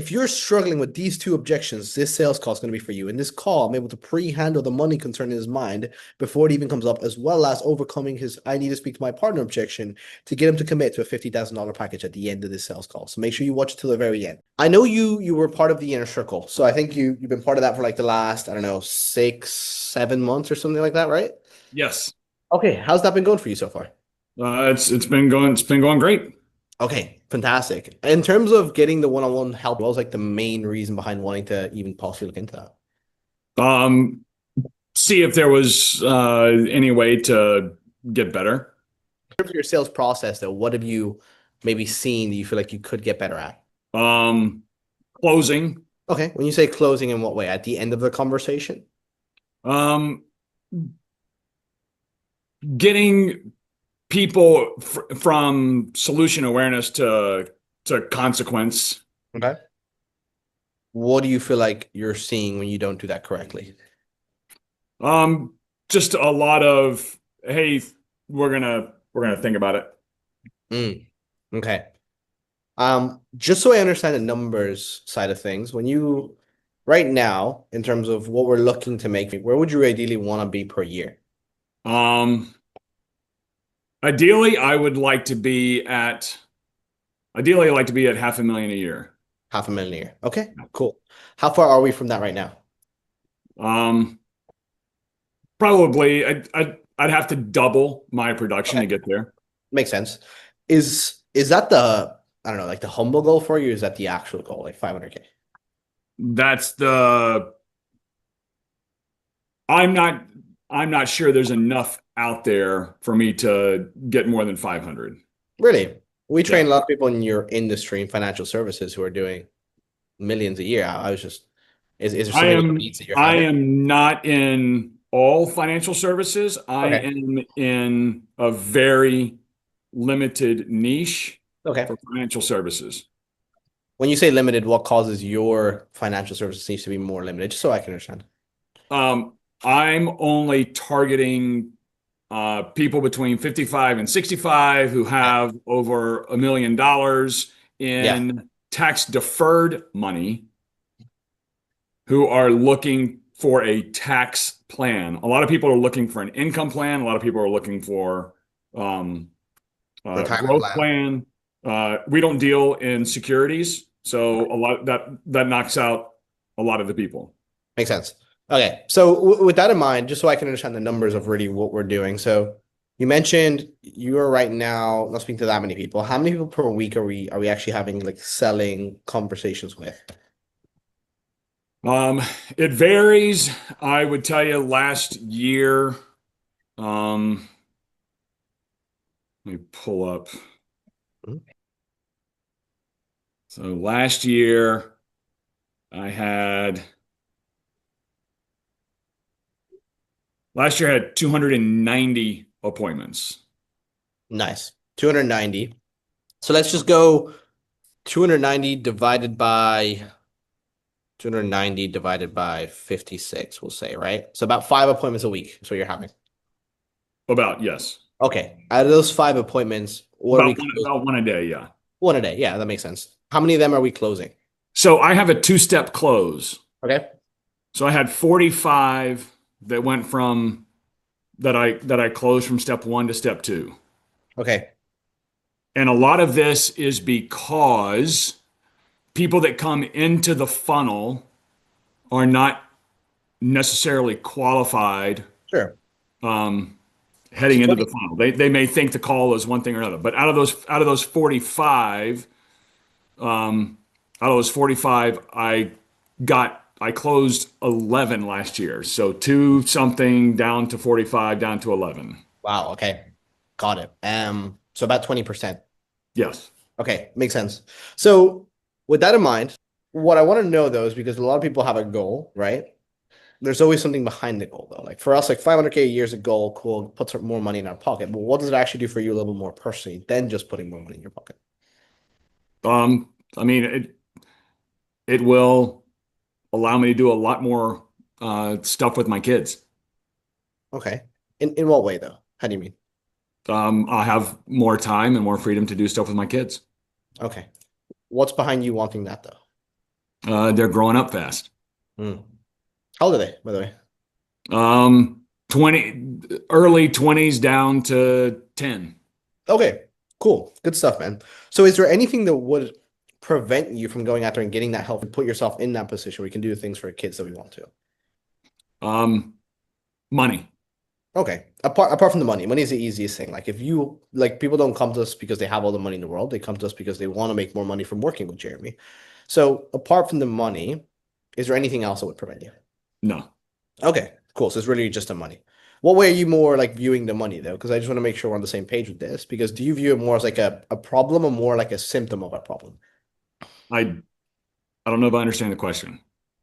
if you're struggling with these two objections, this sales call is going to be for you. In this call, I'm able to pre-handle the money concern in his mind before it even comes up, as well as overcoming his I need to speak to my partner objection to get him to commit to a $50,000 package at the end of this sales call. So make sure you watch it till the very end. I know you were part of the inner circle. So I think you've been part of that for like the last, I don't know, 6-7 months or something like that, right? Yes. Okay. How's that been going for you so far? It's been going great. Okay, fantastic. In terms of getting the one-on-one help, what was like the main reason behind wanting to even possibly look into that? Um, See if there was any way to get better. In terms of your sales process, though, what have you maybe seen that you feel like you could get better at? Um, Closing. Okay, when you say closing, in what way? At the end of the conversation? Um, Getting people from solution awareness to consequence. Okay. What do you feel like you're seeing when you don't do that correctly? Just a lot of, hey, we're gonna think about it. Mm, okay. Just so I understand the numbers side of things, when you right now, in terms of what we're looking to make, where would you ideally want to be per year? Um, ideally, I would like to be at ideally I'd like to be at 500,000 a year. 500,000 a year. Okay, cool. How far are we from that right now? Um, Probably I'd have to double my production Okay, to get there. makes sense. Is that the I don't know, like the humble goal for you? Or is that the actual goal, like 500K? That's the I'm not I'm not sure there's enough out there for me to get more than 500. Really? We Yeah. train a lot of people in your industry in financial services who are doing millions a year. I was just, is there I something that am needs that you're I having? am not in all financial services. I Okay. am in a very limited niche Okay. for financial services. When you say limited, what causes your financial services needs to be more limited? Just so I can understand. I'm only targeting people between 55 and 65 who Okay. have over $1 million Yeah. in tax deferred money, who are looking for a tax plan. A lot of people are looking for an income plan. A lot of people are looking for um, Retirement growth plan. plan. We don't deal in securities, so a lot that knocks out a lot of the people. Makes sense. Okay. So with that in mind, just so I can understand the numbers of really what we're doing. So you mentioned you're right now not speaking to that many people. How many people per week are we actually having like selling conversations with? Um, it varies. I would tell you last year, let me pull up. Mhm. So last year I had I had 290 appointments. Nice. 290. So let's just go 290 divided by 56, we'll say, right? So about 5 appointments a week. So you're having. About, yes. Okay. Out of those 5 appointments, what are we closing? About one a day, yeah. One a day. Yeah, that makes sense. How many of them are we closing? So I have a two-step close. Okay. So I had 45 that went from that I closed from step one to step two. Okay. And a lot of this is because people that come into the funnel are not necessarily qualified Sure. um, heading So into the 20. funnel. They may think the call is one thing or another, but out of those 45, out of those 45, I closed 11 last year. So two something down to 45 down to 11. Wow. Okay. Got it. So about 20%. Yes. Okay. Makes sense. So with that in mind, what I want to know though is because a lot of people have a goal, right? There's always something behind the goal though. Like for us, like 500K a year is a goal, cool, puts more money in our pocket. But what does it actually do for you a little bit more personally than just putting more money in your pocket? I mean it will allow me to do a lot more stuff with my kids. Okay. In what way though? How do you mean? I'll have more time and more freedom to do stuff with my kids. Okay. What's behind you wanting that though? They're growing up fast. Hmm. How old are they, by the way? 20, early 20s down to 10. Okay, cool. Good stuff, man. So is there anything that would prevent you from going out there and getting that help and put yourself in that position where you can do the things for kids that we want to? Um, Money. Okay. Apart from the money, money is the easiest thing. Like if you like people don't come to us because they have all the money in the world. They come to us because they want to make more money from working with Jeremy. So apart from the money, is there anything else that would prevent you? No. Okay, cool. So it's really just the money. What way are you more like viewing the money though? Because I just want to make sure we're on the same page with this. Because do you view it more as like a problem or more like a symptom of a problem? I I don't know if I understand the question.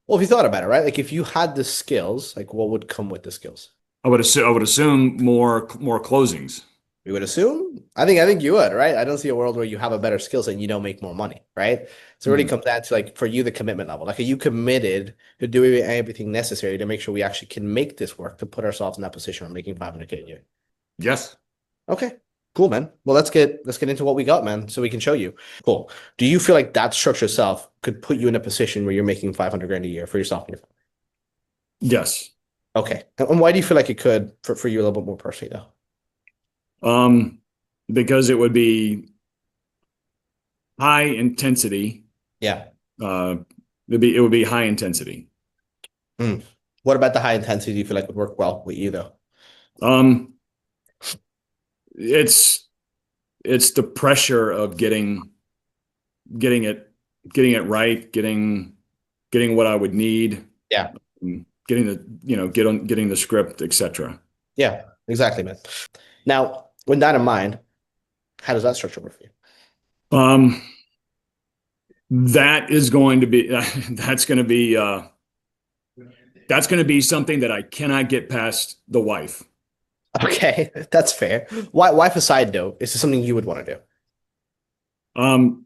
Well, if you thought about it, right? Like if you had the skills, like what would come with the skills? I would assume more closings. We would assume. I think you would, right? I don't see a world where you have a better skill set and you don't make more money, right? So it really Hmm. comes down to like for you the commitment level. Like are you committed to doing everything necessary to make sure we actually can make this work to put ourselves in that position of making 500K a year? Yes. Okay, cool, man. Well, let's get into what we got, man, so we can show you. Cool. Do you feel like that structure itself could put you in a position where you're making 500 grand a year for yourself and your family? Yes. Okay. And why do you feel like it could for you a little bit more personally though? Um, because it would be high intensity. Yeah. Uh, it would be high intensity. Hmm. What about the high intensity do you feel like would work well with you though? Um, it's it's the pressure of getting it getting it right, getting what I would need, Yeah. getting the getting the script, etc. Yeah, exactly, man. Now, with that in mind, how does that structure work for you? Um, that is going to be that's going to be something that I cannot get past the wife. Okay, that's fair. Why, wife aside though, is this something you would want to do? Um,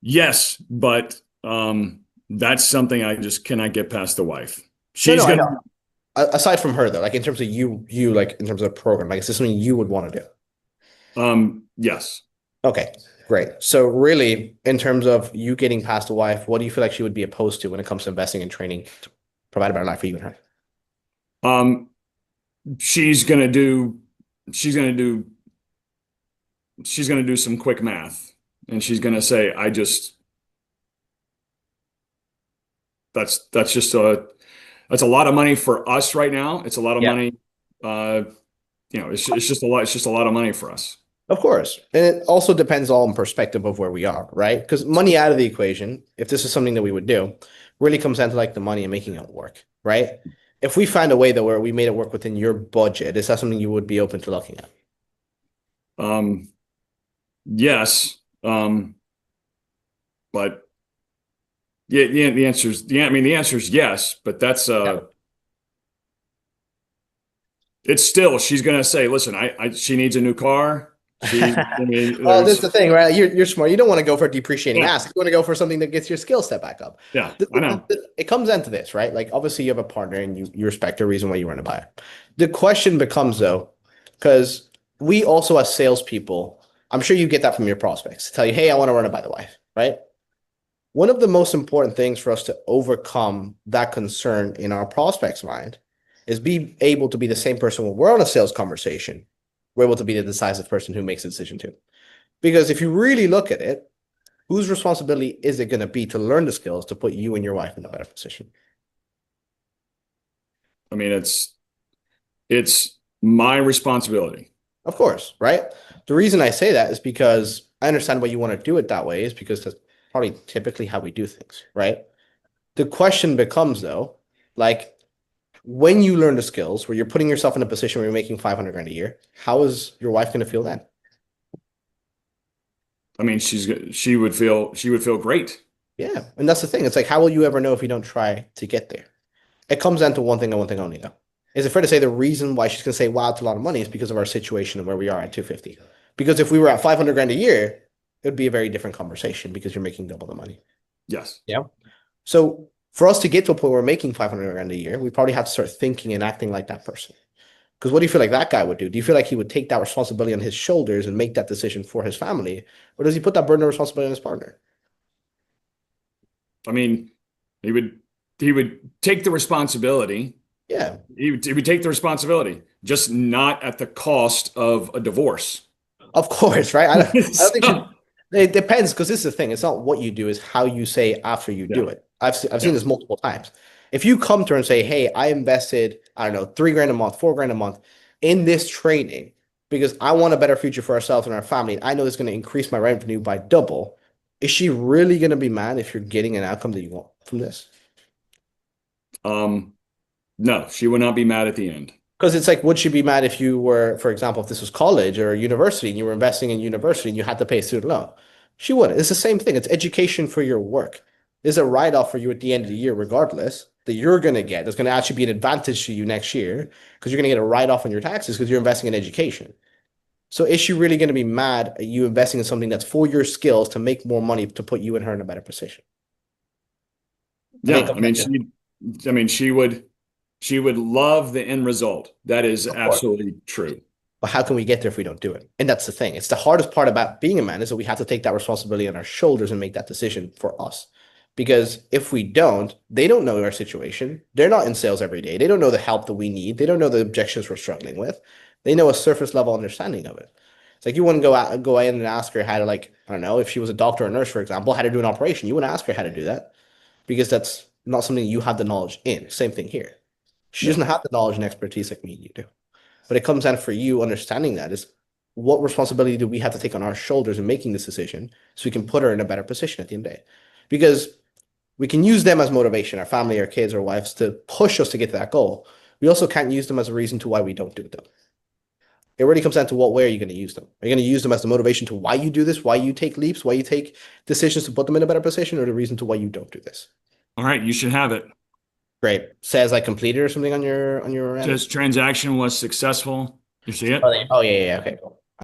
yes, but that's something I just cannot get past the wife. No, no, She's I gonna know. Aside from her though, like in terms of you like in terms of the program, like is this something you would want to do? yes. Okay, great. So really, in terms of you getting past the wife, what do you feel like she would be opposed to when it comes to investing in training to provide a better life for you and her? Um, she's gonna do she's gonna do she's gonna do some quick math, and she's gonna say, I just that's just that's a lot of money for us right now. It's a lot of Yeah. money. Uh, it's just a lot of money for us. Of course. And it also depends all in perspective of where we are, right? Because money out of the equation, if this is something that we would do, really comes down to like the money and making it work, right? If we find a way that where we made it work within your budget, is that something you would be open to looking at? Um, yes. But yeah, the answer is yeah. I mean, the answer is yes, but that's Yeah. it's still she's gonna say, listen, she needs a new car. I mean, Well, that's there's the thing, right? You're smart. You don't want to go for a depreciating yeah, asset. You want to go for something that gets your skill set back up. yeah, I know. It comes down to this, right? Like obviously you have a partner and you respect the reason why you want to buy it. The question becomes though, because we also as salespeople, I'm sure you get that from your prospects, tell you, hey, I want to run it by the wife, right? One of the most important things for us to overcome that concern in our prospect's mind is be able to be the same person when we're on a sales conversation. We're able to be the decisive person who makes a decision too. Because if you really look at it, whose responsibility is it going to be to learn the skills to put you and your wife in a better position? I mean, it's my responsibility. Of course, right? The reason I say that is because I understand why you want to do it that way is because that's probably typically how we do things, right? The question becomes though, like when you learn the skills where you're putting yourself in a position where you're making 500 grand a year, how is your wife going to feel then? I mean, she would feel great. Yeah. And that's the thing. It's like, how will you ever know if you don't try to get there? It comes down to one thing and one thing only, though. Is it fair to say the reason why she's going to say, wow, it's a lot of money is because of our situation and where we are at 250? Because if we were at 500 grand a year, it would be a very different conversation because you're making double the money. Yes. Yeah. So for us to get to a point where we're making 500 grand a year, we probably have to start thinking and acting like that person. Because what do you feel like that guy would do? Do you feel like he would take that responsibility on his shoulders and make that decision for his family? Or does he put that burden of responsibility on his partner? I mean, He would he would take the responsibility. Yeah. He would take the responsibility, just not at the cost of a divorce. Of course, right? I don't think So, it depends because this is the thing. It's not what you do, it's how you say after you yeah, do it. I've seen yeah. this multiple times. If you come to her and say, "Hey, I invested, I don't know, 3 grand a month, 4 grand a month in this training because I want a better future for ourselves and our family. I know it's going to increase my revenue by double." Is she really going to be mad if you're getting an outcome that you want from this? Um, no, she would not be mad at the end. Because it's like, would she be mad if you were, for example, if this was college or university and you were investing in university and you had to pay a student loan? She wouldn't. It's the same thing. It's education for your work. There's a write-off for you at the end of the year, regardless, that you're going to get. That's going to actually be an advantage to you next year because you're going to get a write-off on your taxes because you're investing in education. So is she really going to be mad at you investing in something that's for your skills to make more money to put you and her in a better position? I think Yeah, it I comes mean down to, she would love the end result. That is of course. absolutely true. But how can we get there if we don't do it? And that's the thing. It's the hardest part about being a man is that we have to take that responsibility on our shoulders and make that decision for us. Because if we don't, they don't know our situation. They're not in sales every day. They don't know the help that we need. They don't know the objections we're struggling with. They know a surface level understanding of it. It's like you wouldn't go in and ask her how to, like, I don't know, if she was a doctor or nurse, for example, how to do an operation. You wouldn't ask her how to do that because that's not something you have the knowledge in. Same thing here. She Yeah. doesn't have the knowledge and expertise like me and you do. But it comes down for you understanding that is what responsibility do we have to take on our shoulders in making this decision so we can put her in a better position at the end of the day? Because we can use them as motivation, our family, our kids, our wives, to push us to get to that goal. We also can't use them as a reason to why we don't do it though. It really comes down to what way are you going to use them? Are you going to use them as the motivation to why you do this, why you take leaps, why you take decisions to put them in a better position, or the reason to why you don't do this? All right, you should have it. Great. Says I completed or something on your end. Just transaction was successful. You see it? Oh, yeah, yeah, yeah. Okay, cool.